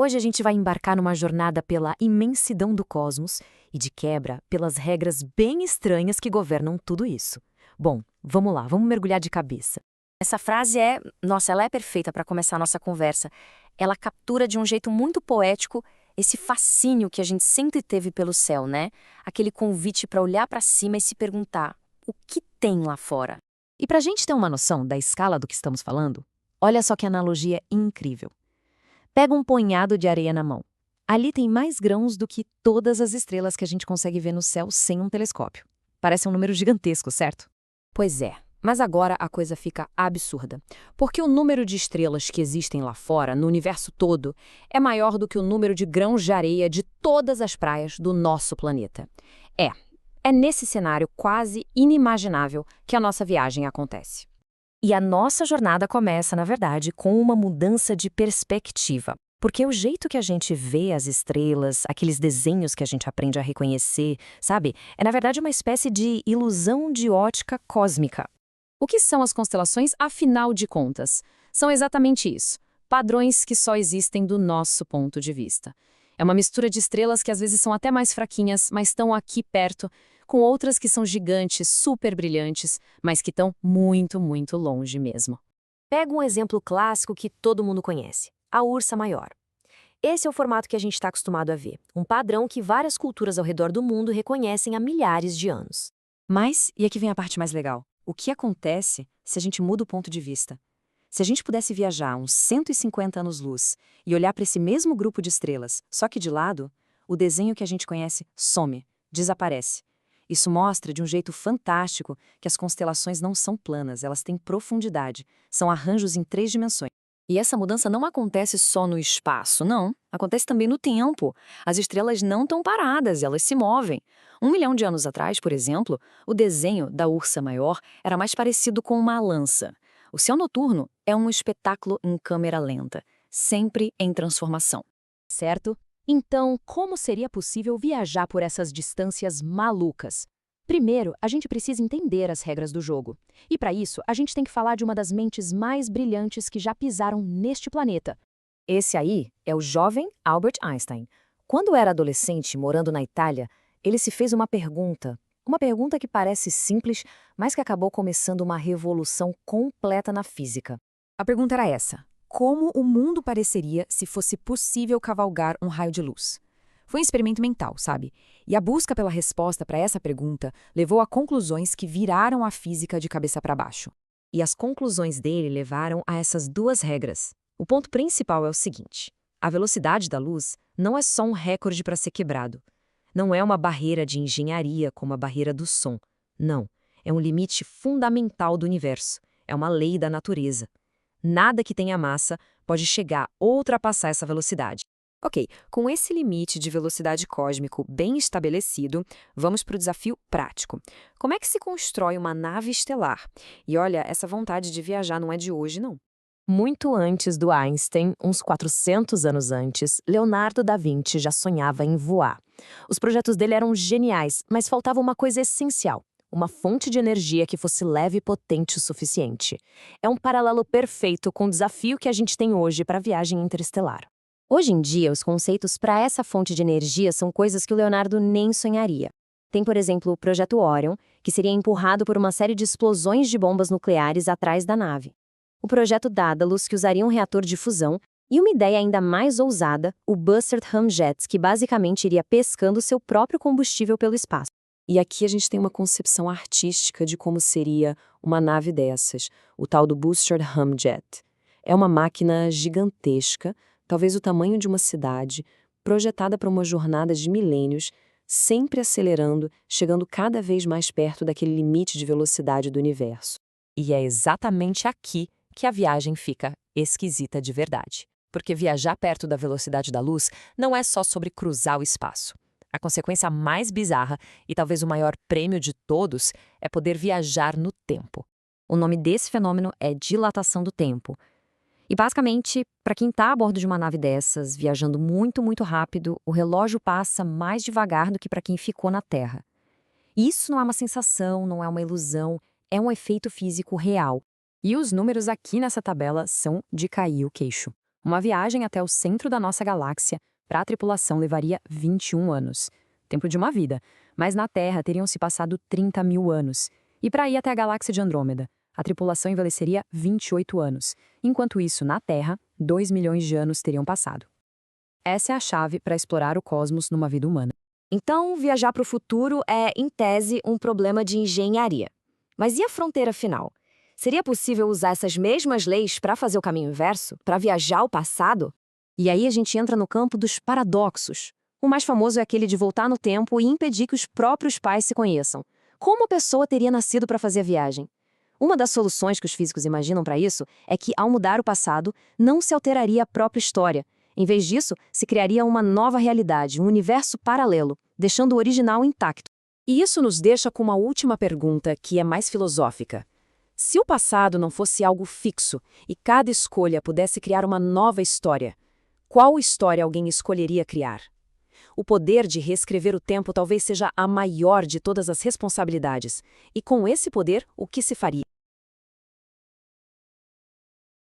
Hoje a gente vai embarcar numa jornada pela imensidão do cosmos e, de quebra, pelas regras bem estranhas que governam tudo isso. Bom, vamos lá, vamos mergulhar de cabeça. Essa frase ela é perfeita para começar a nossa conversa. Ela captura de um jeito muito poético esse fascínio que a gente sempre teve pelo céu, né? Aquele convite para olhar para cima e se perguntar: o que tem lá fora? E para a gente ter uma noção da escala do que estamos falando, olha só que analogia incrível. Pega um punhado de areia na mão. Ali tem mais grãos do que todas as estrelas que a gente consegue ver no céu sem um telescópio. Parece um número gigantesco, certo? Pois é, mas agora a coisa fica absurda. Porque o número de estrelas que existem lá fora, no universo todo, é maior do que o número de grãos de areia de todas as praias do nosso planeta. É nesse cenário quase inimaginável que a nossa viagem acontece. E a nossa jornada começa, na verdade, com uma mudança de perspectiva. Porque o jeito que a gente vê as estrelas, aqueles desenhos que a gente aprende a reconhecer, sabe? É, na verdade, uma espécie de ilusão de ótica cósmica. O que são as constelações, afinal de contas? São exatamente isso. Padrões que só existem do nosso ponto de vista. É uma mistura de estrelas que às vezes são até mais fraquinhas, mas estão aqui perto, com outras que são gigantes, super brilhantes, mas que estão muito, muito longe mesmo. Pega um exemplo clássico que todo mundo conhece, a Ursa Maior. Esse é o formato que a gente está acostumado a ver, um padrão que várias culturas ao redor do mundo reconhecem há milhares de anos. Mas, e aqui vem a parte mais legal, o que acontece se a gente muda o ponto de vista? Se a gente pudesse viajar uns 150 anos-luz e olhar para esse mesmo grupo de estrelas, só que de lado, o desenho que a gente conhece some, desaparece. Isso mostra de um jeito fantástico que as constelações não são planas, elas têm profundidade, são arranjos em 3 dimensões. E essa mudança não acontece só no espaço, não. Acontece também no tempo. As estrelas não estão paradas, elas se movem. 1 milhão de anos atrás, por exemplo, o desenho da Ursa Maior era mais parecido com uma lança. O céu noturno é um espetáculo em câmera lenta, sempre em transformação. Certo? Então, como seria possível viajar por essas distâncias malucas? Primeiro, a gente precisa entender as regras do jogo. E para isso, a gente tem que falar de uma das mentes mais brilhantes que já pisaram neste planeta. Esse aí é o jovem Albert Einstein. Quando era adolescente, morando na Itália, ele se fez uma pergunta que parece simples, mas que acabou começando uma revolução completa na física. A pergunta era essa: como o mundo pareceria se fosse possível cavalgar um raio de luz? Foi um experimento mental, sabe? E a busca pela resposta para essa pergunta levou a conclusões que viraram a física de cabeça para baixo. E as conclusões dele levaram a essas 2 regras. O ponto principal é o seguinte: a velocidade da luz não é só um recorde para ser quebrado. Não é uma barreira de engenharia como a barreira do som. Não, é um limite fundamental do universo. É uma lei da natureza. Nada que tenha massa pode chegar ou ultrapassar essa velocidade. Ok, com esse limite de velocidade cósmico bem estabelecido, vamos para o desafio prático. Como é que se constrói uma nave estelar? E olha, essa vontade de viajar não é de hoje, não. Muito antes do Einstein, uns 400 anos antes, Leonardo da Vinci já sonhava em voar. Os projetos dele eram geniais, mas faltava uma coisa essencial: uma fonte de energia que fosse leve e potente o suficiente. É um paralelo perfeito com o desafio que a gente tem hoje para a viagem interestelar. Hoje em dia, os conceitos para essa fonte de energia são coisas que o Leonardo nem sonharia. Tem, por exemplo, o Projeto Orion, que seria empurrado por uma série de explosões de bombas nucleares atrás da nave. O Projeto Daedalus, que usaria um reator de fusão, e uma ideia ainda mais ousada, o Buster Ramjet, que basicamente iria pescando seu próprio combustível pelo espaço. E aqui a gente tem uma concepção artística de como seria uma nave dessas, o tal do Buster Ramjet. É uma máquina gigantesca, talvez o tamanho de uma cidade, projetada para uma jornada de milênios, sempre acelerando, chegando cada vez mais perto daquele limite de velocidade do universo. E é exatamente aqui que a viagem fica esquisita de verdade. Porque viajar perto da velocidade da luz não é só sobre cruzar o espaço. A consequência mais bizarra, e talvez o maior prêmio de todos, é poder viajar no tempo. O nome desse fenômeno é dilatação do tempo. E basicamente, para quem está a bordo de uma nave dessas, viajando muito, muito rápido, o relógio passa mais devagar do que para quem ficou na Terra. Isso não é uma sensação, não é uma ilusão, é um efeito físico real. E os números aqui nessa tabela são de cair o queixo. Uma viagem até o centro da nossa galáxia para a tripulação levaria 21 anos. Tempo de uma vida, mas na Terra teriam se passado 30 mil anos. E para ir até a galáxia de Andrômeda, a tripulação envelheceria 28 anos. Enquanto isso, na Terra, 2 milhões de anos teriam passado. Essa é a chave para explorar o cosmos numa vida humana. Então, viajar para o futuro é, em tese, um problema de engenharia. Mas e a fronteira final? Seria possível usar essas mesmas leis para fazer o caminho inverso? Para viajar ao passado? E aí a gente entra no campo dos paradoxos. O mais famoso é aquele de voltar no tempo e impedir que os próprios pais se conheçam. Como a pessoa teria nascido para fazer a viagem? Uma das soluções que os físicos imaginam para isso é que, ao mudar o passado, não se alteraria a própria história. Em vez disso, se criaria uma nova realidade, um universo paralelo, deixando o original intacto. E isso nos deixa com uma última pergunta, que é mais filosófica. Se o passado não fosse algo fixo e cada escolha pudesse criar uma nova história, qual história alguém escolheria criar? O poder de reescrever o tempo talvez seja a maior de todas as responsabilidades. E com esse poder, o que se faria?